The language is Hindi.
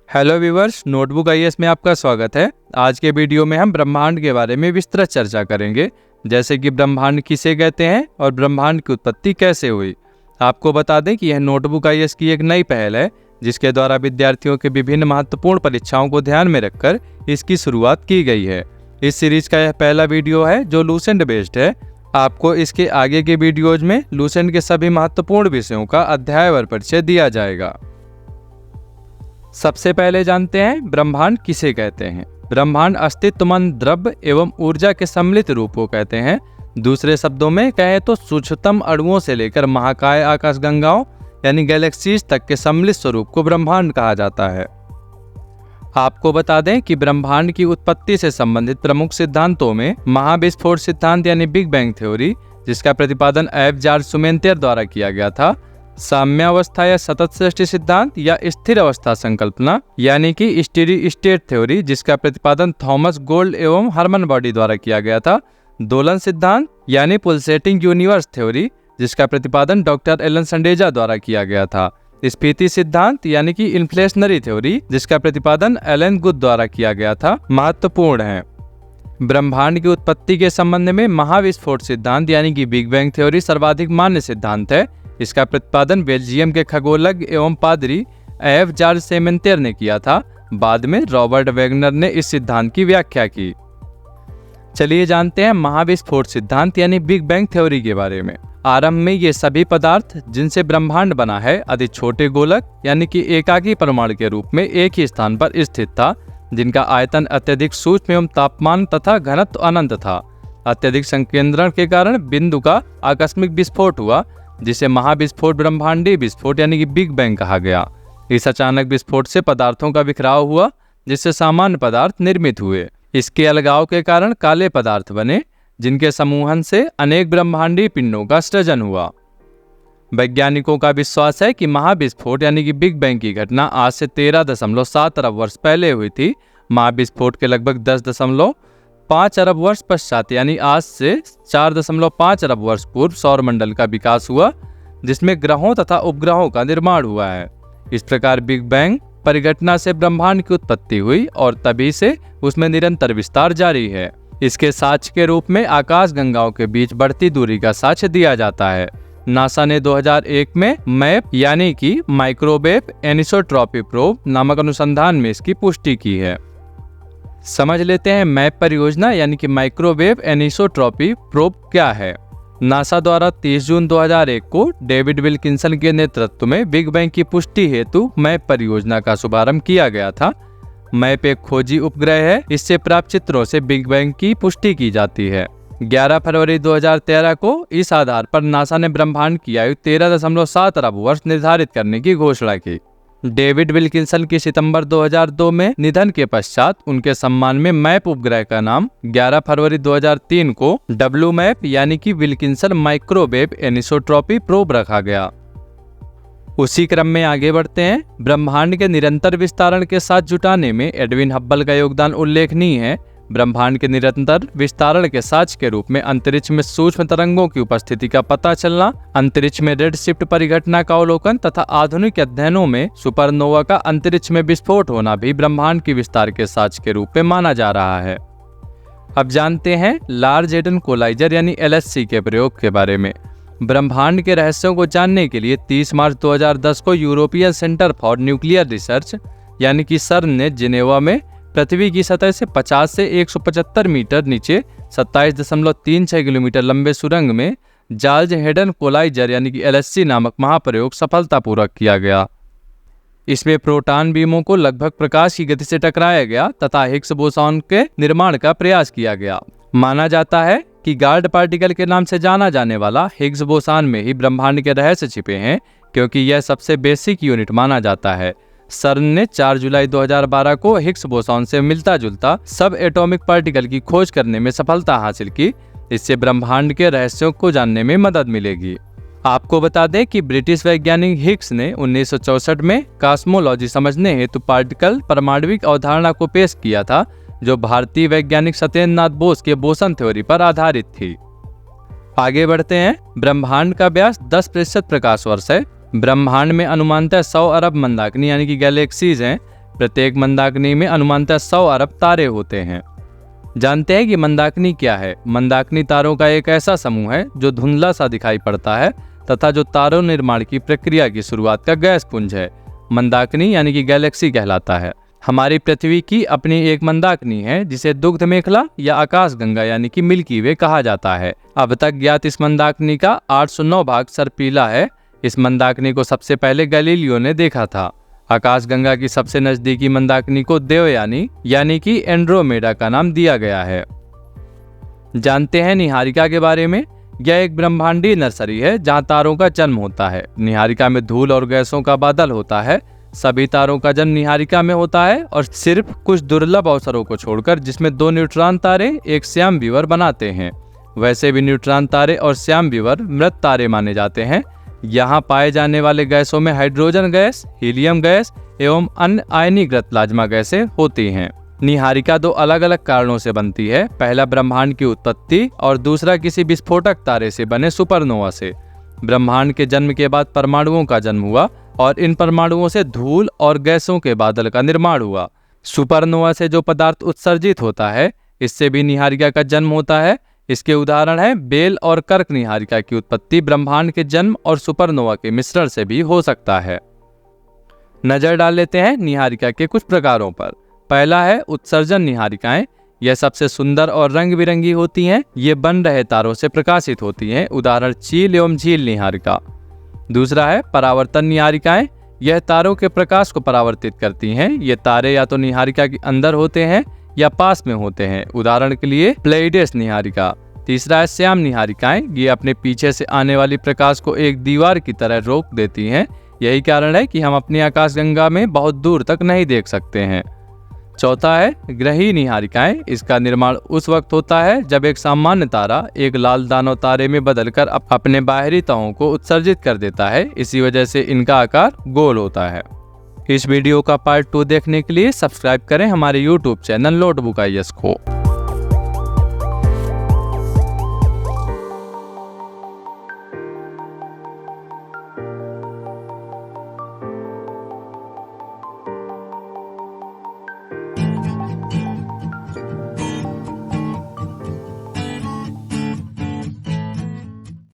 हेलो व्यूवर्स, नोटबुक आईएएस में आपका स्वागत है। आज के वीडियो में हम ब्रह्मांड के बारे में विस्तृत चर्चा करेंगे, जैसे कि ब्रह्मांड किसे कहते हैं और ब्रह्मांड की उत्पत्ति कैसे हुई। आपको बता दें कि यह नोटबुक आईएएस की एक नई पहल है, जिसके द्वारा विद्यार्थियों के विभिन्न महत्वपूर्ण परीक्षाओं को ध्यान में रखकर इसकी शुरुआत की गई है। इस सीरीज का यह पहला वीडियो है जो लूसेंट बेस्ड है। आपको इसके आगे के वीडियोज में लूसेंट के सभी महत्वपूर्ण विषयों का अध्यायवार परिचय दिया जाएगा। सबसे पहले जानते हैं ब्रह्मांड किसे कहते हैं। ब्रह्मांड अस्तित्वमान द्रव्य एवं ऊर्जा के सम्मिलित रूप को कहते हैं। दूसरे शब्दों में कहें तो सूक्ष्मतम अणुओं से लेकर महाकाय आकाशगंगाओं यानी गैलेक्सीज तक के सम्मिलित स्वरूप को ब्रह्मांड कहा जाता है। आपको बता दें कि ब्रह्मांड की उत्पत्ति से संबंधित प्रमुख सिद्धांतों में महाविस्फोट सिद्धांत यानी बिग बैंग थ्योरी, जिसका प्रतिपादन एफ जॉर्ज शुमेंतियर द्वारा किया गया था, साम्यावस्था या सतत सृष्टि सिद्धांत या स्थिर अवस्था संकल्पना यानी कि स्टेडी स्टेट थ्योरी, जिसका प्रतिपादन थॉमस गोल्ड एवं हरमन बॉडी द्वारा किया गया था, दोलन सिद्धांत यानी पुलसेटिंग यूनिवर्स थ्योरी, जिसका प्रतिपादन डॉक्टर एलन संडेजा द्वारा किया गया था, स्फीति सिद्धांत यानी कि इन्फ्लेशनरी थ्योरी, जिसका प्रतिपादन एलन गुड द्वारा किया गया था, महत्वपूर्ण है। ब्रह्मांड की उत्पत्ति के संबंध में महाविस्फोट सिद्धांत यानी कि बिग बैंग थ्योरी सर्वाधिक मान्य सिद्धांत है। इसका प्रतिपादन बेल्जियम के खगोलज्ञ एवं पादरी एफ जॉर्ज शुमेंतियर ने किया था। बाद में रॉबर्ट वेगनर ने इस सिद्धांत की व्याख्या की। चलिए जानते हैं महाविस्फोट सिद्धांत यानी बिग बैंग थ्योरी के बारे में। आरंभ में ये सभी पदार्थ जिनसे ब्रह्मांड बना है अति छोटे गोलक यानी कि एकाकी परमाणु के रूप में एक ही स्थान पर स्थित था, जिनका आयतन अत्यधिक सूक्ष्म एवं तापमान तथा घनत्व अनंत था। अत्यधिक संकेंद्रण के कारण बिंदु का आकस्मिक विस्फोट हुआ, जिसे महाविस्फोट ब्रह्मांडीय विस्फोट यानी कि बिग बैंग कहा गया। इस अचानक विस्फोट से पदार्थों का बिखराव हुआ, जिससे सामान्य पदार्थ निर्मित हुए। इसके अलगाव के कारण काले पदार्थ बने, जिनके समूहन से अनेक ब्रह्मांडीय पिंडों का सृजन हुआ। वैज्ञानिकों का विश्वास है कि महाविस्फोट यानी कि बिग बैंग की घटना आज से 13.7 अरब वर्ष पहले हुई थी। महाविस्फोट के लगभग 10.5 अरब वर्ष पश्चात यानी आज से 4.5 अरब वर्ष पूर्व सौरमंडल का विकास हुआ, जिसमें ग्रहों तथा उपग्रहों का निर्माण हुआ है। इस प्रकार बिग बैंग परिघटना से ब्रह्मांड की उत्पत्ति हुई और तभी से उसमें निरंतर विस्तार जारी है। इसके साक्ष्य के रूप में आकाशगंगाओं के बीच बढ़ती दूरी का साक्ष्य दिया जाता है। नासा ने 2001 में मैप यानी कि माइक्रोवेव एनिसोट्रॉपी प्रोब नामक अनुसंधान में इसकी पुष्टि की है। समझ लेते हैं मैप परियोजना यानी कि माइक्रोवेव एनिसोट्रॉपी प्रोब क्या है। नासा द्वारा 30 जून 2001 को डेविड विल्किंसन के नेतृत्व में बिग बैंग की पुष्टि हेतु मैप परियोजना का शुभारंभ किया गया था। मैप एक खोजी उपग्रह है। इससे प्राप्त चित्रों से बिग बैंग की पुष्टि की जाती है। 11 फरवरी 2013 को इस आधार पर नासा ने ब्रह्मांड की आयु 13.7 अरब वर्ष निर्धारित करने की घोषणा की। डेविड विल्किंसन की सितंबर 2002 में निधन के पश्चात उनके सम्मान में मैप उपग्रह का नाम 11 फरवरी 2003 को डब्ल्यू मैप यानी कि विल्किंसन माइक्रोवेव एनिसोट्रॉपी प्रोब रखा गया। उसी क्रम में आगे बढ़ते हैं। ब्रह्मांड के निरंतर विस्तारण के साथ जुटाने में एडविन हब्बल का योगदान उल्लेखनीय है। ब्रह्मांड के निरंतर विस्तारण के साक्ष्य के रूप में अंतरिक्ष में सूक्ष्म तरंगों की उपस्थिति का पता चलना, अंतरिक्ष में रेडशिफ्ट परिघटना का अवलोकन तथा आधुनिक अध्ययनों में सुपरनोवा का अंतरिक्ष में विस्फोट होना भी ब्रह्मांड के विस्तार के साक्ष्य के रूप में माना जा रहा है। अब जानते हैं लार्ज हैडरन कोलाइजर यानी LHC के प्रयोग के बारे में। ब्रह्मांड के रहस्यों को जानने के लिए 30 मार्च 2010 को European centre for nuclear research यानी कि सर्न ने जिनेवा में पृथ्वी की सतह से 50 से 175 मीटर नीचे 27.36 किलोमीटर लंबे सुरंग में लार्ज हैडरन कोलाइजर यानी कि LHC नामक महाप्रयोग सफलतापूर्वक किया गया। इसमें प्रोटॉन बीमों को लगभग प्रकाश की गति से टकराया गया तथा हिग्स बोसॉन के निर्माण का प्रयास किया गया। माना जाता है कि गार्ड पार्टिकल के नाम से जाना जाने वाला हिग्स बोसॉन में ही ब्रह्मांड के रहस्य छिपे हैं, क्योंकि यह सबसे बेसिक यूनिट माना जाता है। सर्न ने 4 जुलाई 2012 को हिग्स बोसॉन से मिलता जुलता सब एटॉमिक पार्टिकल की खोज करने में सफलता हासिल की। इससे ब्रह्मांड के रहस्यों को जानने में मदद मिलेगी। आपको बता दें कि ब्रिटिश वैज्ञानिक हिग्स ने 1964 में कॉस्मोलॉजी समझने हेतु पार्टिकल परमाणविक अवधारणा को पेश किया था, जो भारतीय वैज्ञानिक सत्येंद्र नाथ बोस के बोसन थ्योरी पर आधारित थी। आगे बढ़ते हैं। ब्रह्मांड का व्यास 10% प्रकाश वर्ष है। ब्रह्मांड में अनुमानतः 100 अरब मंदाकिनी यानी कि गैलेक्सीज हैं। प्रत्येक मंदाकिनी में अनुमानतः 100 अरब तारे होते हैं। जानते हैं कि मंदाकिनी क्या है? मंदाकिनी तारों का एक ऐसा समूह है जो धुंधला सा दिखाई पड़ता है तथा जो तारों निर्माण की प्रक्रिया की शुरुआत का गैस पुंज है। मंदाकिनी यानी कि गैलेक्सी कहलाता है। हमारी पृथ्वी की अपनी एक मंदाकिनी है जिसे दुग्ध मेखला या आकाशगंगा यानी कि मिल्की वे कहा जाता है। अब तक ज्ञात इस मंदाकिनी का 809 भाग सर्पीला है। इस मंदाकिनी को सबसे पहले गैलीलियो ने देखा था। आकाशगंगा की सबसे नजदीकी मंदाकिनी को देवयानी यानी कि एंड्रोमेडा का नाम दिया गया है। जानते हैं निहारिका के बारे में? यह एक ब्रह्मांडीय नर्सरी है जहां तारों का जन्म होता है। निहारिका में धूल और गैसों का बादल होता है। सभी तारों का जन्म निहारिका में होता है और सिर्फ कुछ दुर्लभ अवसरों को छोड़कर जिसमें 2 न्यूट्रॉन तारे एक श्याम व्यूवर बनाते हैं। वैसे भी न्यूट्रॉन तारे और श्याम व्यूवर मृत तारे माने जाते हैं। यहाँ पाए जाने वाले गैसों में हाइड्रोजन गैस, हीलियम गैस एवं अन्य आयनीकृत प्लाज्मा गैसें होती हैं। निहारिका 2 अलग अलग कारणों से बनती है। पहला ब्रह्मांड की उत्पत्ति और दूसरा किसी विस्फोटक तारे से बने सुपरनोवा से। ब्रह्मांड के जन्म के बाद परमाणुओं का जन्म हुआ और इन परमाणुओं से धूल और गैसों के बादल का निर्माण हुआ। सुपरनोवा से जो पदार्थ उत्सर्जित होता है इससे भी निहारिका का जन्म होता है। इसके उदाहरण है बेल और कर्क निहारिका की उत्पत्ति ब्रह्मांड के जन्म और सुपरनोवा के मिश्रण से भी हो सकता है। नजर डाल लेते हैं निहारिका के कुछ प्रकारों पर। पहला है उत्सर्जन निहारिकाएं। यह सबसे सुंदर और रंग बिरंगी होती हैं। ये बन रहे तारों से प्रकाशित होती हैं। उदाहरण चील एवं झील निहारिका। दूसरा है परावर्तन निहारिकाएं। यह तारों के प्रकाश को परावर्तित करती हैं। ये तारे या तो निहारिका के अंदर होते हैं या पास में होते हैं। उदाहरण के लिए प्लेइडेस निहारिका। तीसरा है श्याम निहारिकाएं। ये अपने पीछे से आने वाली प्रकाश को एक दीवार की तरह रोक देती हैं। यही कारण है कि हम अपनी आकाशगंगा में बहुत दूर तक नहीं देख सकते हैं। चौथा है ग्रही निहारिकाएं। इसका निर्माण उस वक्त होता है जब एक सामान्य तारा एक लाल दानव तारे में बदलकर अपने बाहरी तहों को उत्सर्जित कर देता है। इसी वजह से इनका आकार गोल होता है। इस वीडियो का पार्ट 2 देखने के लिए सब्सक्राइब करें हमारे YouTube चैनल नोटबुक IAS को।